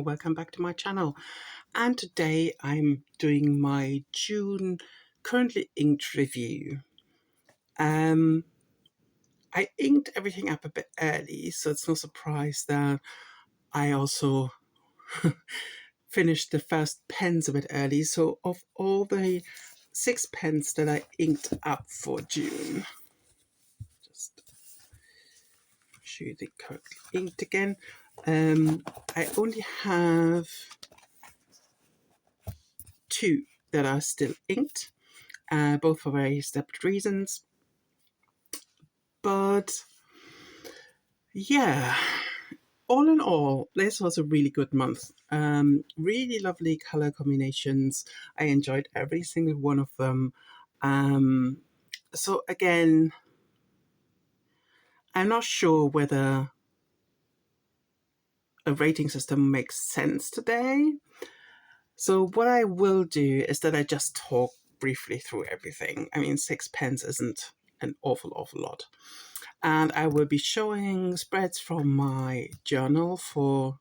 welcome back to my channel. And today I'm doing my June currently inked review. I inked everything up a bit early, so it's no surprise that I also finished the first pens a bit early. So of all the 6 pens that I inked up for June, just show you the correctly inked again. I only have 2 that are still inked, both for very separate reasons. But yeah, all in all, this was a really good month. Really lovely color combinations. I enjoyed every single one of them. So again, I'm not sure whether a rating system makes sense today. So what I will do is that I just talk briefly through everything. I mean, 6 pens isn't an awful lot. And I will be showing spreads from my journal for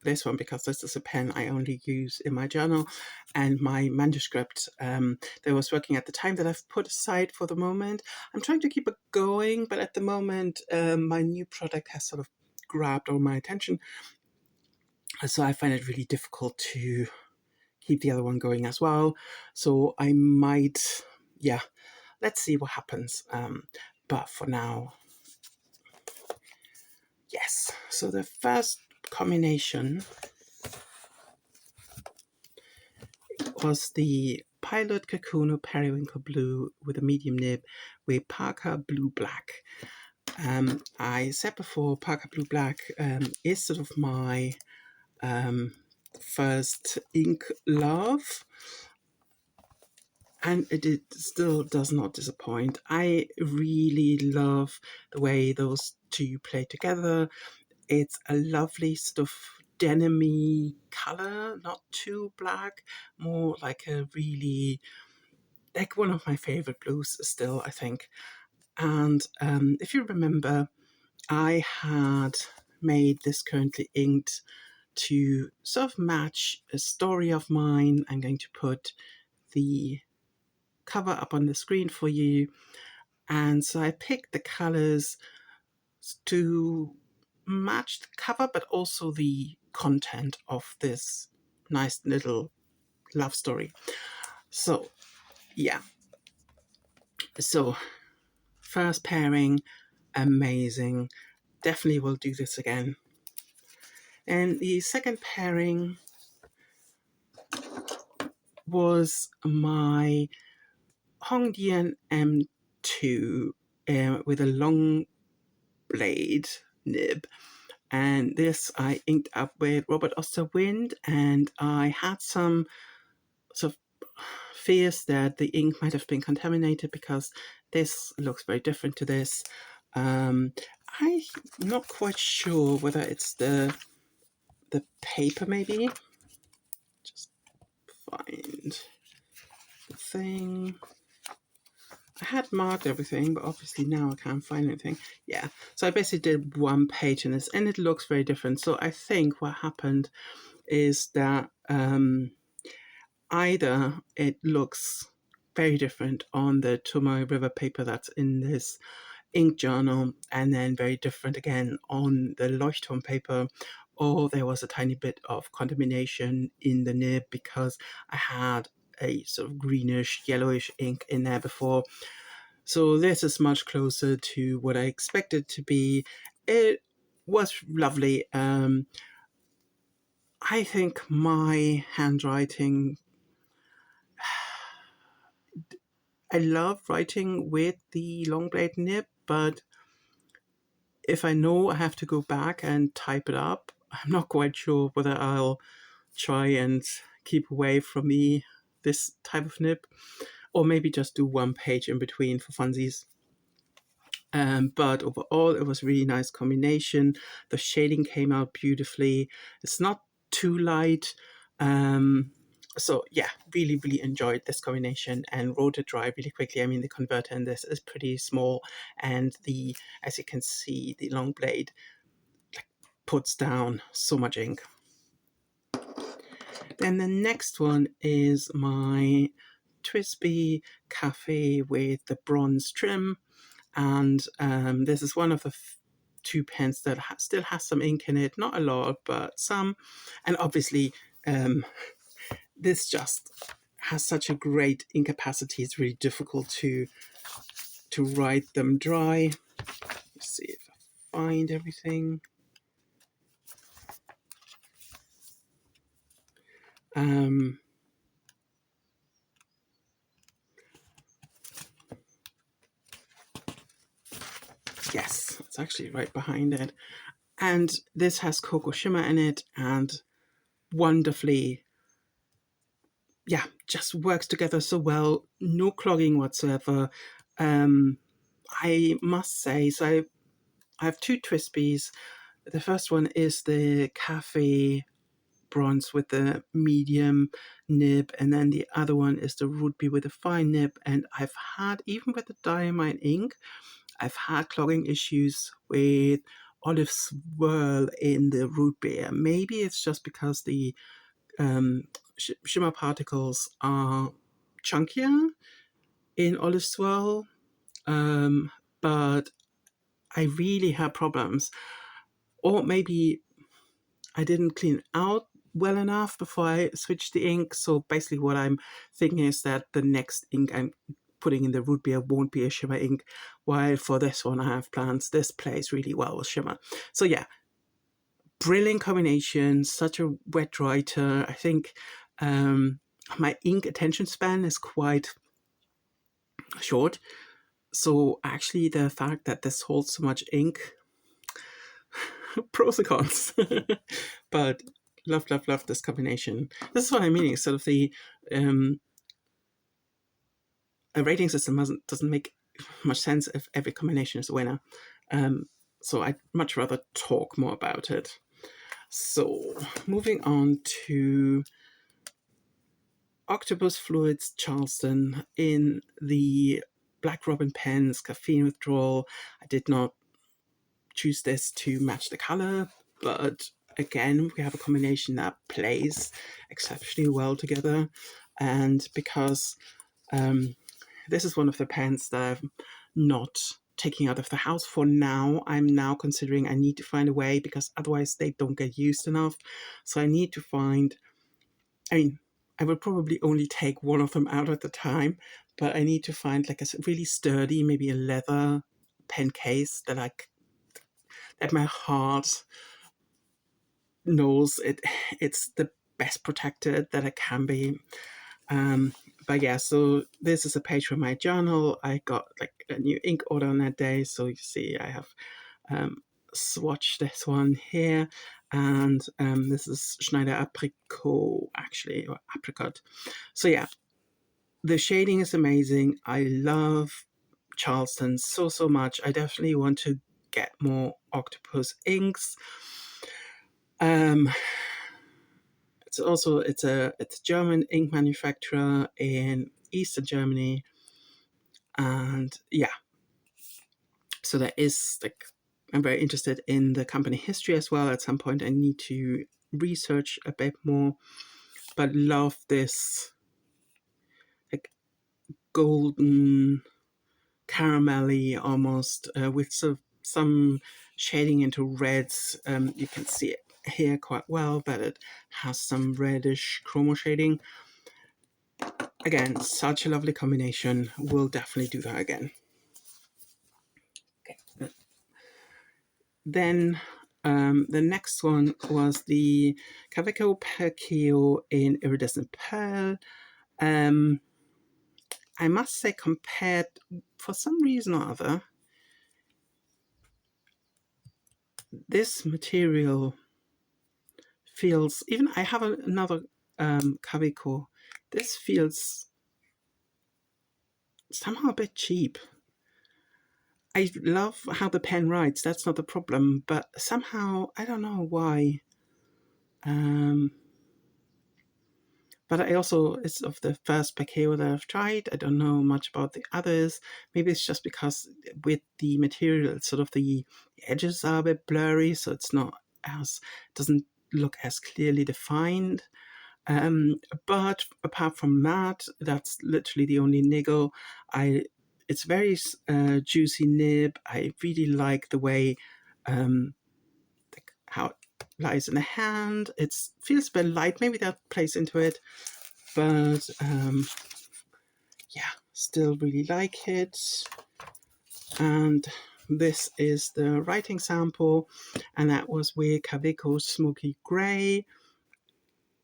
this one, because this is a pen I only use in my journal, and my manuscript that I was working at the time that I've put aside for the moment. I'm trying to keep it going, but at the moment my new project has sort of grabbed all my attention, so I find it really difficult to keep the other one going as well. So I might, yeah, let's see what happens. But for now, yes. So the first combination was the Pilot Kakuno Periwinkle Blue with a medium nib with Parker Blue Black. I said before, Parker Blue Black is sort of my first ink love, and it still does not disappoint. I really love the way those two play together. It's a lovely sort of denim-y color, not too black, more like a really, like one of my favorite blues still, I think. And if you remember, I had made this currently inked to sort of match a story of mine. I'm going to put the cover up on the screen for you. And so I picked the colors to match the cover, but also the content of this nice little love story. So yeah, so first pairing, amazing, definitely will do this again. And the second pairing was my Hongdian M2 with a long blade nib. And this I inked up with Robert Osterwind, and I had some sort of fears that the ink might have been contaminated because this looks very different to this. I'm not quite sure whether it's the paper, maybe. Just find the thing. I had marked everything, but obviously now I can't find anything. Yeah, so I basically did one page in this, and it looks very different. So I think what happened is that either it looks very different on the Tomoe River paper that's in this ink journal, and then very different again on the Leuchtturm paper, or there was a tiny bit of contamination in the nib because I had a sort of greenish, yellowish ink in there before. So this is much closer to what I expected to be. It was lovely. I think my handwriting, I love writing with the long blade nib, but if I know I have to go back and type it up, I'm not quite sure whether I'll try and keep away from me this type of nib, or maybe just do one page in between for funsies. But overall, it was a really nice combination. The shading came out beautifully. It's not too light. So yeah, really enjoyed this combination and wrote it dry really quickly. I mean, the converter in this is pretty small, and as you can see, the long blade puts down so much ink. Then the next one is my Twisby Cafe with the bronze trim. And this is one of the two pens that still has some ink in it. Not a lot, but some. And obviously, this just has such a great ink capacity. It's really difficult to write them dry. Let's see if I find everything. Yes, it's actually right behind it. And this has Cocoa Shimmer in it, and wonderfully, yeah, just works together so well. No clogging whatsoever. I must say, so I have two Twisbies. The first one is the Cafe Bronze with the medium nib, and then the other one is the Root Beer with a fine nib. And I've had, even with the Diamine ink, I've had clogging issues with olive swirl in the root beer. Maybe it's just because the shimmer particles are chunkier in olive swirl, but I really had problems. Or maybe I didn't clean out well enough before I switched the ink. So basically what I'm thinking is that the next ink I'm putting in the root beer won't be a shimmer ink, while for this one I have plans. This plays really well with shimmer. So yeah, brilliant combination, such a wet writer. I think my ink attention span is quite short. So actually the fact that this holds so much ink, pros and cons. But love this combination. This is what I mean, sort of the a rating system doesn't make much sense if every combination is a winner. So I'd much rather talk more about it. So moving on to Octopus Fluids Charleston in the Black Robin pens, Caffeine Withdrawal. I did not choose this to match the color, but again, we have a combination that plays exceptionally well together. And because this is one of the pens that I'm not taking out of the house for now, I'm now considering I need to find a way, because otherwise they don't get used enough. So I need to find, I mean, I would probably only take one of them out at a time, but I need to find like a really sturdy, maybe a leather pen case that my heart knows it's the best protected that it can be. But yeah, so this is a page from my journal. I got like a new ink order on that day, so you see I have swatched this one here, and this is Schneider Apricot, actually, or Apricot. So yeah, the shading is amazing. I love Charleston so much. I definitely want to get more Octopus inks. It's a German ink manufacturer in Eastern Germany, and yeah, so there is like, I'm very interested in the company history as well. At some point I need to research a bit more, but love this like golden caramelly almost, with some shading into reds. You can see it here quite well, but it has some reddish chromo shading. Again, such a lovely combination. We'll definitely do that again. Okay. Then the next one was the Caveco Perkio in Iridescent Pearl. I must say, compared, for some reason or other, this material feels, even I have another Caveco, this feels somehow a bit cheap. I love how the pen writes, that's not the problem, but somehow, I don't know why. But I also, it's of the first Perkeo that I've tried. I don't know much about the others. Maybe it's just because with the material, sort of the edges are a bit blurry, so it's not as, doesn't look as clearly defined. But apart from that, that's literally the only niggle. It's very juicy nib. I really like the way how it lies in the hand. It feels a bit light. Maybe that plays into it, but yeah, still really like it. And this is the writing sample, and that was with Kaweco Smoky Grey.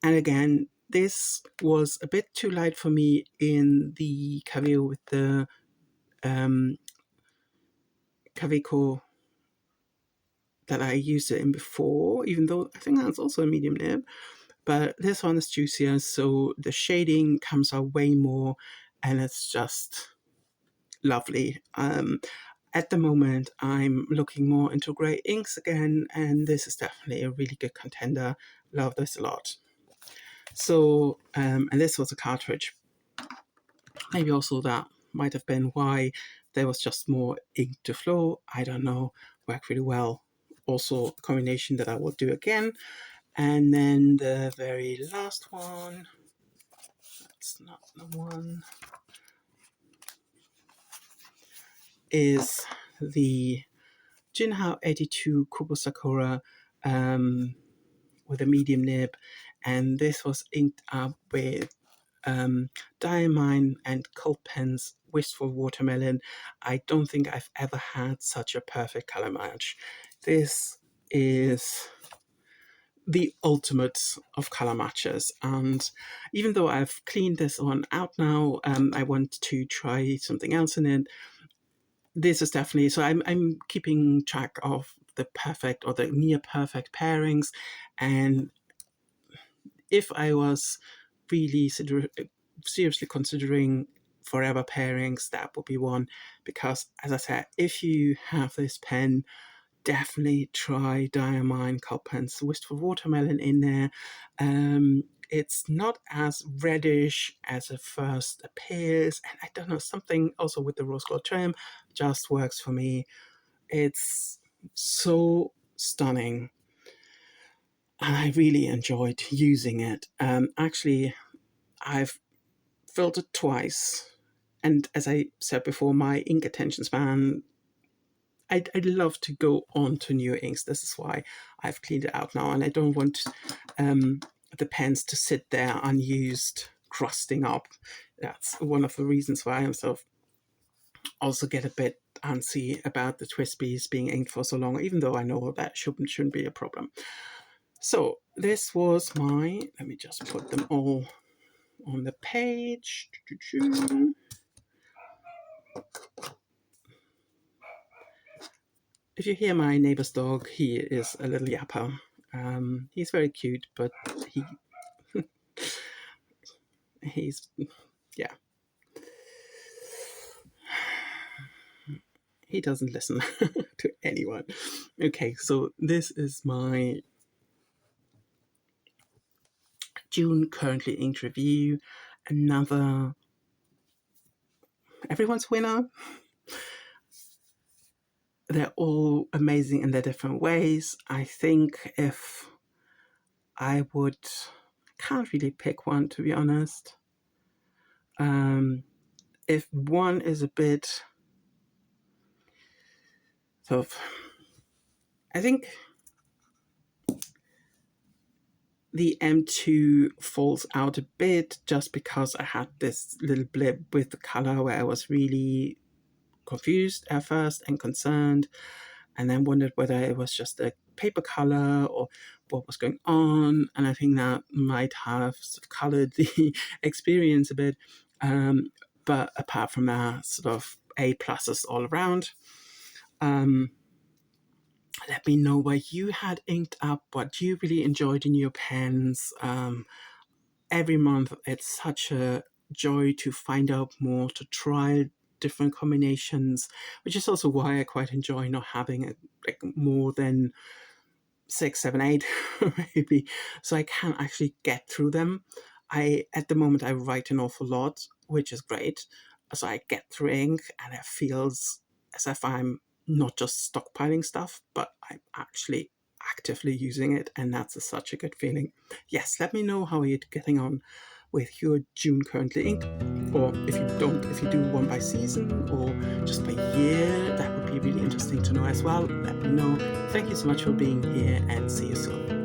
And again, this was a bit too light for me in the Kaweco with the Kaweco that I used it in before, even though I think that's also a medium nib. But this one is juicier, so the shading comes out way more, and it's just lovely. At the moment, I'm looking more into grey inks again, and this is definitely a really good contender. Love this a lot. So, and this was a cartridge. Maybe also that might have been why there was just more ink to flow. I don't know. Worked really well. Also, a combination that I will do again. And then the very last one, that's not the one, is the Jinhao 82 Kubo Sakura with a medium nib. And this was inked up with Diamine and Cold Pen's Wistful Watermelon. I don't think I've ever had such a perfect color match. This is the ultimate of color matches, and even though I've cleaned this one out now, I want to try something else in it. This is definitely, so I'm keeping track of the perfect or the near perfect pairings, and if I was really seriously considering forever pairings, that would be one, because as I said, if you have this pen, definitely try Diamine Copen's Wistful Watermelon in there. It's not as reddish as it first appears, and I don't know, something also with the rose gold trim just works for me. It's so stunning, and I really enjoyed using it. Actually, I've filled it twice, and as I said before, my ink attention span, I'd love to go on to new inks. This is why I've cleaned it out now, and I don't want the pens to sit there unused, crusting up. That's one of the reasons why I'm sort of also get a bit antsy about the Twispies being inked for so long, even though I know that shouldn't be a problem. So this was my, let me just put them all on the page. If you hear my neighbor's dog, he is a little yapper. He's very cute, but he's, yeah, he doesn't listen to anyone. Okay, so this is my June currently inked review. Another everyone's winner. They're all amazing in their different ways. I think if I would, can't really pick one, to be honest. If one is a bit sort of, I think the M2 falls out a bit just because I had this little blip with the color where I was really confused at first and concerned, and then wondered whether it was just a paper color or what was going on. And I think that might have sort of colored the experience a bit. But apart from that, sort of A pluses all around. Let me know what you had inked up, what you really enjoyed in your pens. Every month, it's such a joy to find out more, to try different combinations, which is also why I quite enjoy not having like more than 6, 7, 8 maybe, so I can actually get through them. At the moment I write an awful lot, which is great, so I get through ink and it feels as if I'm not just stockpiling stuff, but I'm actually actively using it, and that's such a good feeling. Yes, let me know how you're getting on with your June currently ink, or if you do one by season or just by year, that would be really interesting to know as well. Let me know. Thank you so much for being here, and see you soon.